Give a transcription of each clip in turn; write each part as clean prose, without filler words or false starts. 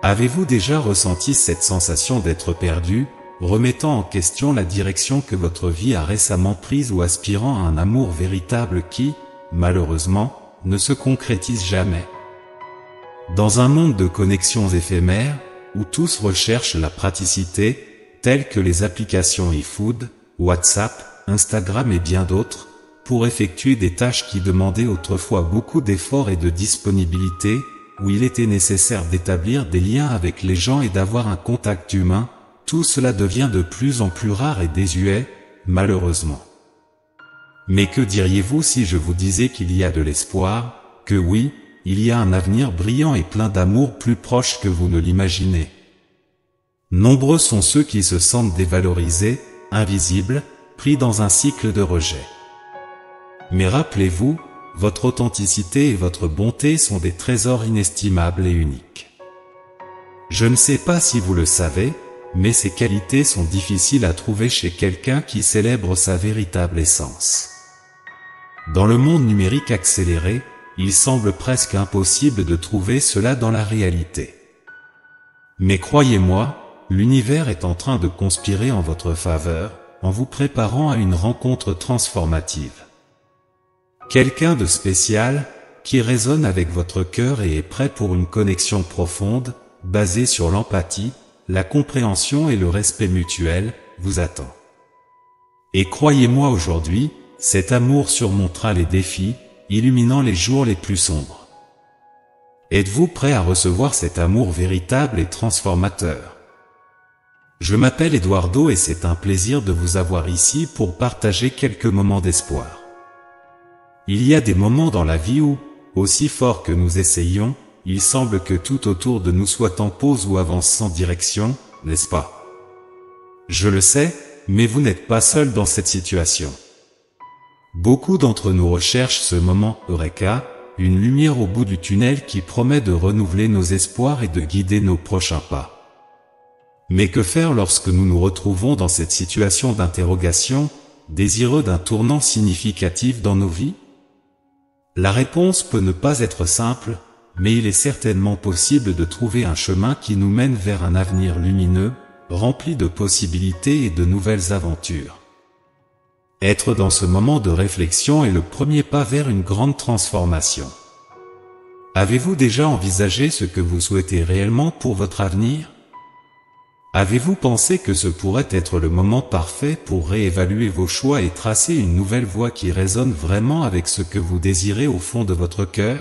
Avez-vous déjà ressenti cette sensation d'être perdu, remettant en question la direction que votre vie a récemment prise ou aspirant à un amour véritable qui, malheureusement, ne se concrétise jamais? Dans un monde de connexions éphémères, où tous recherchent la praticité, telles que les applications eFood, WhatsApp, Instagram et bien d'autres, pour effectuer des tâches qui demandaient autrefois beaucoup d'efforts et de disponibilité, où il était nécessaire d'établir des liens avec les gens et d'avoir un contact humain, tout cela devient de plus en plus rare et désuet, malheureusement. Mais que diriez-vous si je vous disais qu'il y a de l'espoir, que oui, il y a un avenir brillant et plein d'amour plus proche que vous ne l'imaginez? Nombreux sont ceux qui se sentent dévalorisés, invisibles, pris dans un cycle de rejet. Mais rappelez-vous, votre authenticité et votre bonté sont des trésors inestimables et uniques. Je ne sais pas si vous le savez, mais ces qualités sont difficiles à trouver chez quelqu'un qui célèbre sa véritable essence. Dans le monde numérique accéléré, il semble presque impossible de trouver cela dans la réalité. Mais croyez-moi, l'univers est en train de conspirer en votre faveur, en vous préparant à une rencontre transformative. Quelqu'un de spécial, qui résonne avec votre cœur et est prêt pour une connexion profonde, basée sur l'empathie, la compréhension et le respect mutuel, vous attend. Et croyez-moi aujourd'hui, cet amour surmontera les défis, illuminant les jours les plus sombres. Êtes-vous prêt à recevoir cet amour véritable et transformateur? Je m'appelle Eduardo et c'est un plaisir de vous avoir ici pour partager quelques moments d'espoir. Il y a des moments dans la vie où, aussi fort que nous essayons, il semble que tout autour de nous soit en pause ou avance sans direction, n'est-ce pas? Je le sais, mais vous n'êtes pas seul dans cette situation. Beaucoup d'entre nous recherchent ce moment Eureka, une lumière au bout du tunnel qui promet de renouveler nos espoirs et de guider nos prochains pas. Mais que faire lorsque nous nous retrouvons dans cette situation d'interrogation, désireux d'un tournant significatif dans nos vies? La réponse peut ne pas être simple, mais il est certainement possible de trouver un chemin qui nous mène vers un avenir lumineux, rempli de possibilités et de nouvelles aventures. Être dans ce moment de réflexion est le premier pas vers une grande transformation. Avez-vous déjà envisagé ce que vous souhaitez réellement pour votre avenir? Avez-vous pensé que ce pourrait être le moment parfait pour réévaluer vos choix et tracer une nouvelle voie qui résonne vraiment avec ce que vous désirez au fond de votre cœur?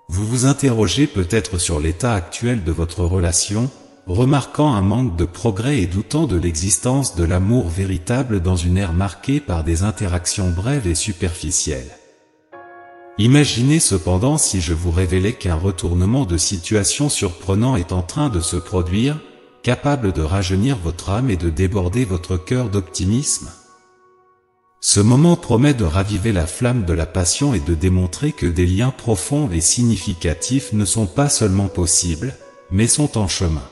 Vous vous interrogez peut-être sur l'état actuel de votre relation, remarquant un manque de progrès et doutant de l'existence de l'amour véritable dans une ère marquée par des interactions brèves et superficielles. Imaginez cependant si je vous révélais qu'un retournement de situation surprenant est en train de se produire, capable de rajeunir votre âme et de déborder votre cœur d'optimisme. Ce moment promet de raviver la flamme de la passion et de démontrer que des liens profonds et significatifs ne sont pas seulement possibles, mais sont en chemin.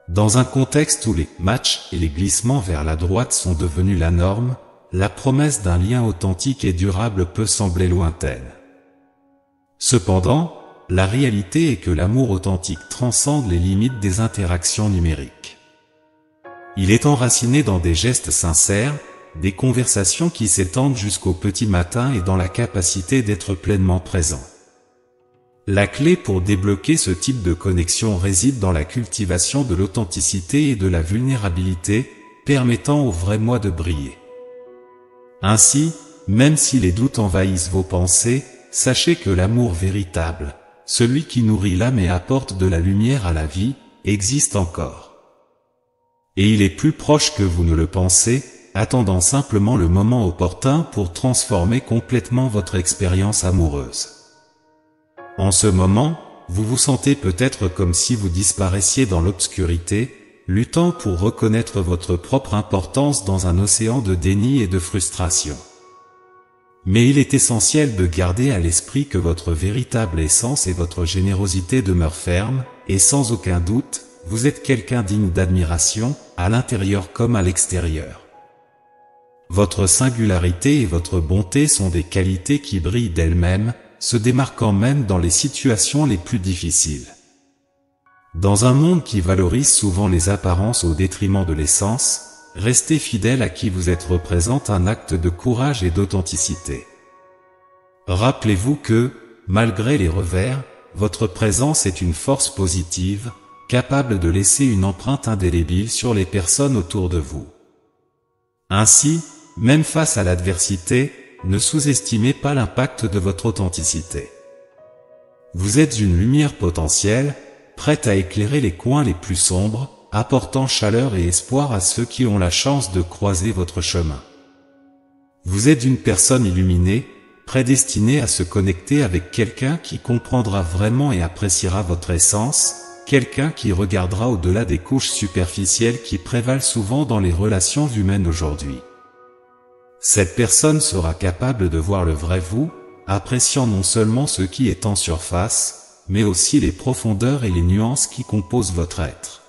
Dans un contexte où les matchs et les glissements vers la droite sont devenus la norme, la promesse d'un lien authentique et durable peut sembler lointaine. Cependant, la réalité est que l'amour authentique transcende les limites des interactions numériques. Il est enraciné dans des gestes sincères, des conversations qui s'étendent jusqu'au petit matin et dans la capacité d'être pleinement présent. La clé pour débloquer ce type de connexion réside dans la cultivation de l'authenticité et de la vulnérabilité, permettant au vrai moi de briller. Ainsi, même si les doutes envahissent vos pensées, sachez que l'amour véritable, celui qui nourrit l'âme et apporte de la lumière à la vie, existe encore. Et il est plus proche que vous ne le pensez, attendant simplement le moment opportun pour transformer complètement votre expérience amoureuse. En ce moment, vous vous sentez peut-être comme si vous disparaissiez dans l'obscurité, luttant pour reconnaître votre propre importance dans un océan de déni et de frustration. Mais il est essentiel de garder à l'esprit que votre véritable essence et votre générosité demeurent fermes, et sans aucun doute, vous êtes quelqu'un digne d'admiration, à l'intérieur comme à l'extérieur. Votre singularité et votre bonté sont des qualités qui brillent d'elles-mêmes, se démarquant même dans les situations les plus difficiles. Dans un monde qui valorise souvent les apparences au détriment de l'essence, rester fidèle à qui vous êtes représente un acte de courage et d'authenticité. Rappelez-vous que, malgré les revers, votre présence est une force positive, capable de laisser une empreinte indélébile sur les personnes autour de vous. Ainsi, même face à l'adversité, ne sous-estimez pas l'impact de votre authenticité. Vous êtes une lumière potentielle, prête à éclairer les coins les plus sombres, apportant chaleur et espoir à ceux qui ont la chance de croiser votre chemin. Vous êtes une personne illuminée, prédestinée à se connecter avec quelqu'un qui comprendra vraiment et appréciera votre essence, quelqu'un qui regardera au-delà des couches superficielles qui prévalent souvent dans les relations humaines aujourd'hui. Cette personne sera capable de voir le vrai vous, appréciant non seulement ce qui est en surface, mais aussi les profondeurs et les nuances qui composent votre être.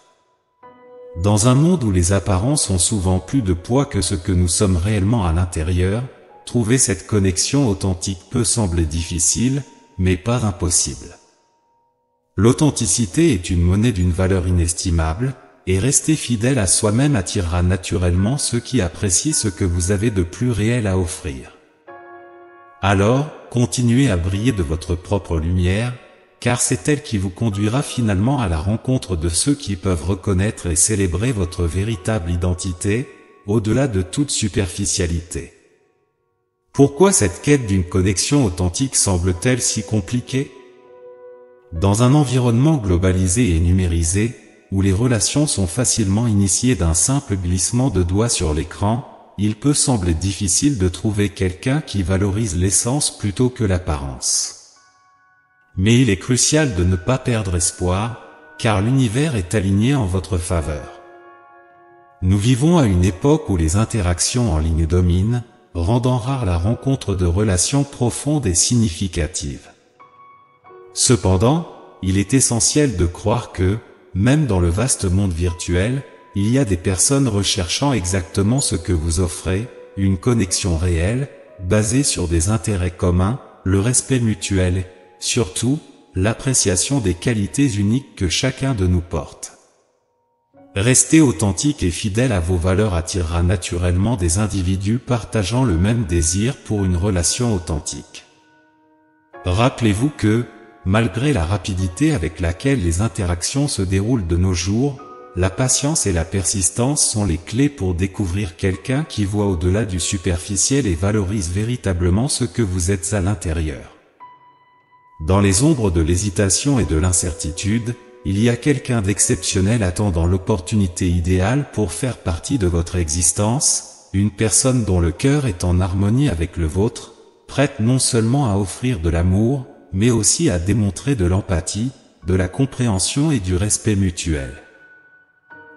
Dans un monde où les apparences ont souvent plus de poids que ce que nous sommes réellement à l'intérieur, trouver cette connexion authentique peut sembler difficile, mais pas impossible. L'authenticité est une monnaie d'une valeur inestimable, et rester fidèle à soi-même attirera naturellement ceux qui apprécient ce que vous avez de plus réel à offrir. Alors, continuez à briller de votre propre lumière, car c'est elle qui vous conduira finalement à la rencontre de ceux qui peuvent reconnaître et célébrer votre véritable identité, au-delà de toute superficialité. Pourquoi cette quête d'une connexion authentique semble-t-elle si compliquée? Dans un environnement globalisé et numérisé, où les relations sont facilement initiées d'un simple glissement de doigts sur l'écran, il peut sembler difficile de trouver quelqu'un qui valorise l'essence plutôt que l'apparence. Mais il est crucial de ne pas perdre espoir, car l'univers est aligné en votre faveur. Nous vivons à une époque où les interactions en ligne dominent, rendant rare la rencontre de relations profondes et significatives. Cependant, il est essentiel de croire que, même dans le vaste monde virtuel, il y a des personnes recherchant exactement ce que vous offrez, une connexion réelle, basée sur des intérêts communs, le respect mutuel, surtout, l'appréciation des qualités uniques que chacun de nous porte. Rester authentique et fidèle à vos valeurs attirera naturellement des individus partageant le même désir pour une relation authentique. Rappelez-vous que, malgré la rapidité avec laquelle les interactions se déroulent de nos jours, la patience et la persistance sont les clés pour découvrir quelqu'un qui voit au-delà du superficiel et valorise véritablement ce que vous êtes à l'intérieur. Dans les ombres de l'hésitation et de l'incertitude, il y a quelqu'un d'exceptionnel attendant l'opportunité idéale pour faire partie de votre existence, une personne dont le cœur est en harmonie avec le vôtre, prête non seulement à offrir de l'amour, mais aussi à démontrer de l'empathie, de la compréhension et du respect mutuel.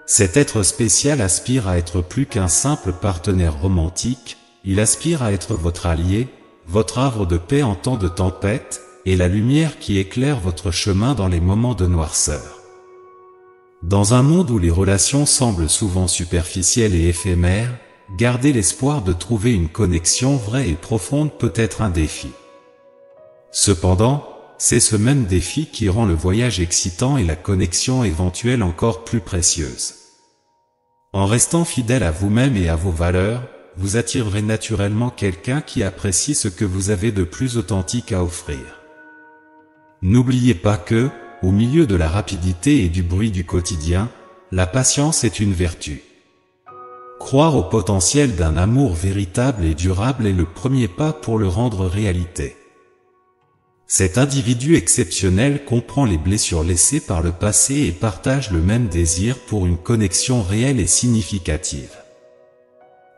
Cet être spécial aspire à être plus qu'un simple partenaire romantique, il aspire à être votre allié, votre havre de paix en temps de tempête, et la lumière qui éclaire votre chemin dans les moments de noirceur. Dans un monde où les relations semblent souvent superficielles et éphémères, garder l'espoir de trouver une connexion vraie et profonde peut être un défi. Cependant, c'est ce même défi qui rend le voyage excitant et la connexion éventuelle encore plus précieuse. En restant fidèle à vous-même et à vos valeurs, vous attirerez naturellement quelqu'un qui apprécie ce que vous avez de plus authentique à offrir. N'oubliez pas que, au milieu de la rapidité et du bruit du quotidien, la patience est une vertu. Croire au potentiel d'un amour véritable et durable est le premier pas pour le rendre réalité. Cet individu exceptionnel comprend les blessures laissées par le passé et partage le même désir pour une connexion réelle et significative.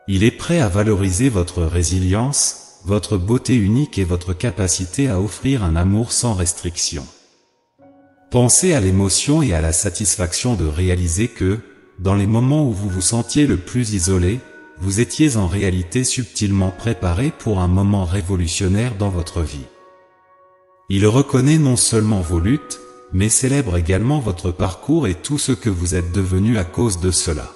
Il est prêt à valoriser votre résilience, votre beauté unique et votre capacité à offrir un amour sans restriction. Pensez à l'émotion et à la satisfaction de réaliser que, dans les moments où vous vous sentiez le plus isolé, vous étiez en réalité subtilement préparé pour un moment révolutionnaire dans votre vie. Il reconnaît non seulement vos luttes, mais célèbre également votre parcours et tout ce que vous êtes devenu à cause de cela.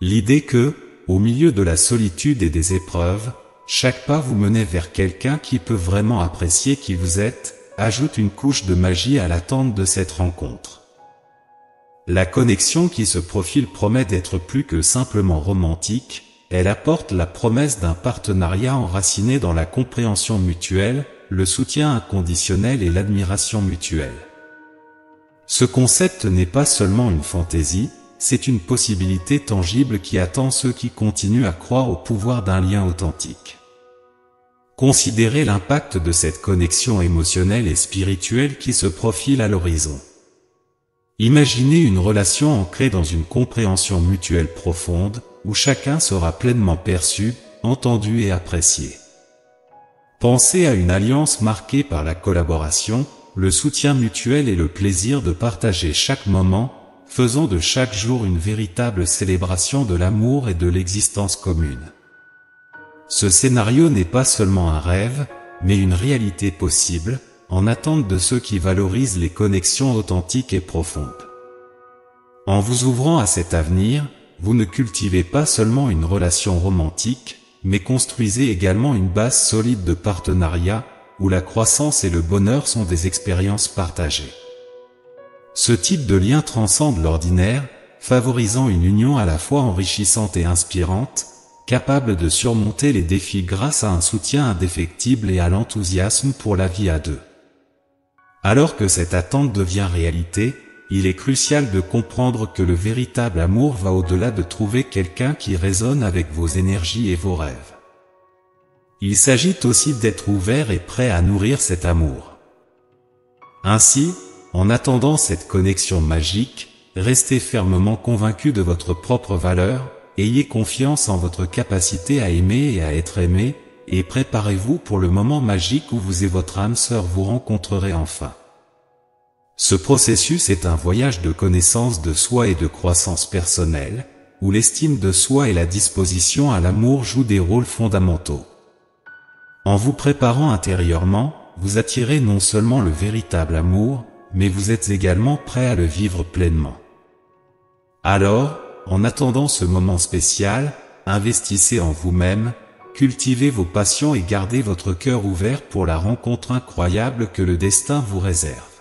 L'idée que, au milieu de la solitude et des épreuves, chaque pas vous menait vers quelqu'un qui peut vraiment apprécier qui vous êtes, ajoute une couche de magie à l'attente de cette rencontre. La connexion qui se profile promet d'être plus que simplement romantique, elle apporte la promesse d'un partenariat enraciné dans la compréhension mutuelle, le soutien inconditionnel et l'admiration mutuelle. Ce concept n'est pas seulement une fantaisie, c'est une possibilité tangible qui attend ceux qui continuent à croire au pouvoir d'un lien authentique. Considérez l'impact de cette connexion émotionnelle et spirituelle qui se profile à l'horizon. Imaginez une relation ancrée dans une compréhension mutuelle profonde, où chacun sera pleinement perçu, entendu et apprécié. Pensez à une alliance marquée par la collaboration, le soutien mutuel et le plaisir de partager chaque moment, faisant de chaque jour une véritable célébration de l'amour et de l'existence commune. Ce scénario n'est pas seulement un rêve, mais une réalité possible, en attente de ceux qui valorisent les connexions authentiques et profondes. En vous ouvrant à cet avenir, vous ne cultivez pas seulement une relation romantique, mais construisez également une base solide de partenariat, où la croissance et le bonheur sont des expériences partagées. Ce type de lien transcende l'ordinaire, favorisant une union à la fois enrichissante et inspirante, capable de surmonter les défis grâce à un soutien indéfectible et à l'enthousiasme pour la vie à deux. Alors que cette attente devient réalité, il est crucial de comprendre que le véritable amour va au-delà de trouver quelqu'un qui résonne avec vos énergies et vos rêves. Il s'agit aussi d'être ouvert et prêt à nourrir cet amour. Ainsi, en attendant cette connexion magique, restez fermement convaincu de votre propre valeur, ayez confiance en votre capacité à aimer et à être aimé, et préparez-vous pour le moment magique où vous et votre âme sœur vous rencontrerez enfin. Ce processus est un voyage de connaissance de soi et de croissance personnelle, où l'estime de soi et la disposition à l'amour jouent des rôles fondamentaux. En vous préparant intérieurement, vous attirez non seulement le véritable amour, mais vous êtes également prêt à le vivre pleinement. Alors, en attendant ce moment spécial, investissez en vous-même, cultivez vos passions et gardez votre cœur ouvert pour la rencontre incroyable que le destin vous réserve.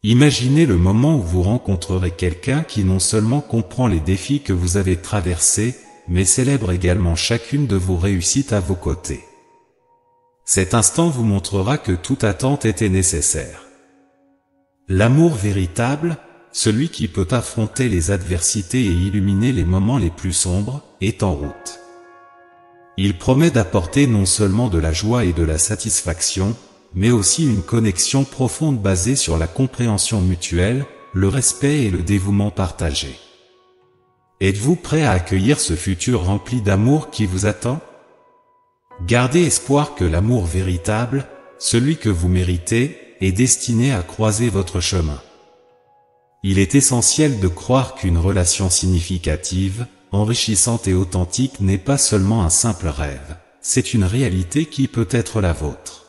Imaginez le moment où vous rencontrerez quelqu'un qui non seulement comprend les défis que vous avez traversés, mais célèbre également chacune de vos réussites à vos côtés. Cet instant vous montrera que toute attente était nécessaire. L'amour véritable, celui qui peut affronter les adversités et illuminer les moments les plus sombres, est en route. Il promet d'apporter non seulement de la joie et de la satisfaction, mais aussi une connexion profonde basée sur la compréhension mutuelle, le respect et le dévouement partagé. Êtes-vous prêt à accueillir ce futur rempli d'amour qui vous attend? Gardez espoir que l'amour véritable, celui que vous méritez, est destiné à croiser votre chemin. Il est essentiel de croire qu'une relation significative, enrichissante et authentique n'est pas seulement un simple rêve, c'est une réalité qui peut être la vôtre.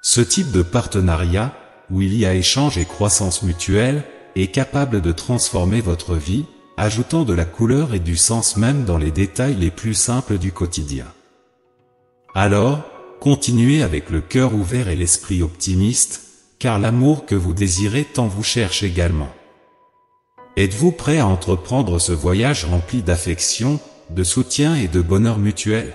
Ce type de partenariat, où il y a échange et croissance mutuelle, est capable de transformer votre vie, ajoutant de la couleur et du sens même dans les détails les plus simples du quotidien. Alors, continuez avec le cœur ouvert et l'esprit optimiste, car l'amour que vous désirez tant vous cherche également. Êtes-vous prêt à entreprendre ce voyage rempli d'affection, de soutien et de bonheur mutuel ?